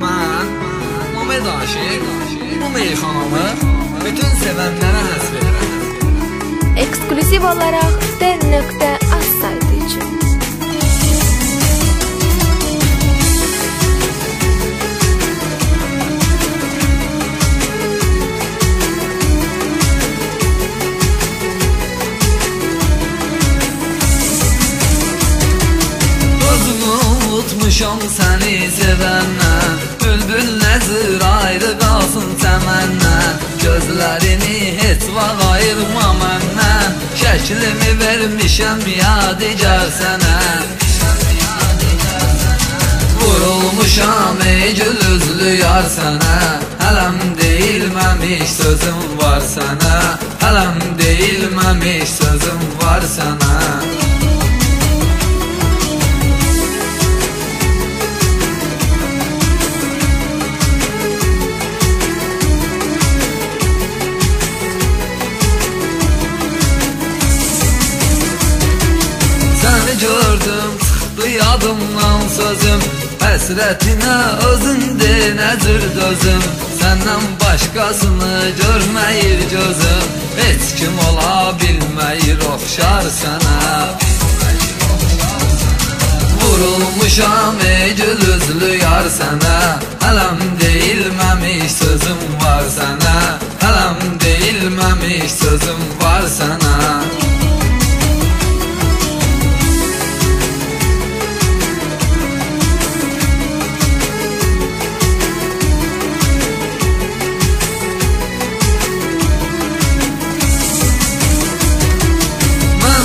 Ben Mehmet Aşık bu meyxanamı bütün sevenlere həsr edirəm. Ekskluziv olarak D.Az saytı için. Unutmuşam səni sevəndən, bülbül nəzir ayrı qalsın səməndən. Gözlərini heç vaxt ayırma məndən, şəklimi vermişəm yadigar sənə. Vurulmuşam ey gül üzlü yar sənə, hələm deyilməmiş sözüm var sənə, hələm deyilməmiş sözüm var sənə. Səni gördüm, çıxdı yadımdan sözüm, həsrətinə özün de nəzir dözüm. Səndən başqasını görməyir gözüm, heç kim ola bilməyir oxşar sənə. Vurulmuşam ey gül üzlü yar sənə, hələm deyilməmiş sözüm var sənə, hələm deyilməmiş sözüm var sənə.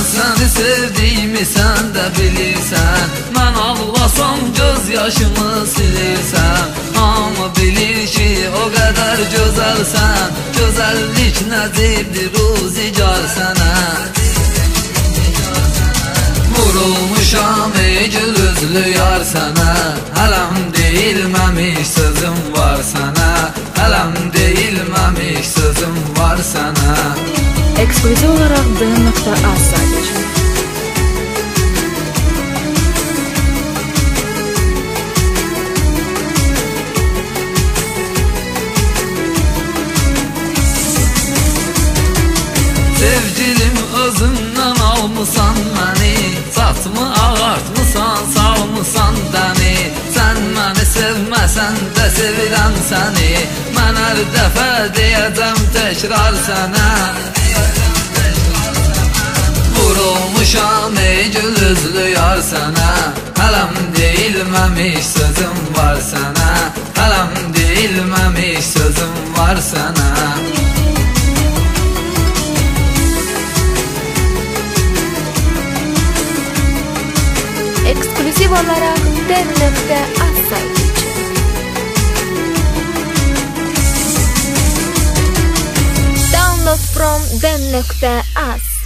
Səni sevdiyimi sən də bilirsən, mən ağlasam göz yaşımı silirsən. Hamı bilir ki o qədər gözəlsən, gözəllik nəzirdir ruzigar sənə. Vurulmuşam ey gül üzlü yar sənə, hələm deyilməmiş sözüm var sənə, hələm deyilməmiş sözüm var sənə. Ekskluziv olarak D.Az saytı için. Sevgilim özündən almısan məni, saçımı ağartmısan, salmısan dəni. Sən məni sevməsən də sevirəm səni, mən hər dəfə deyəcəm təkrar sənə. Vurulmuşam ey gül üzlü yar sənə, hələm deyilməmiş sözüm var sənə, hələm deyilməmiş sözüm var sənə. Ekskluziv olarak D.Az saytı için. Download from D.Az.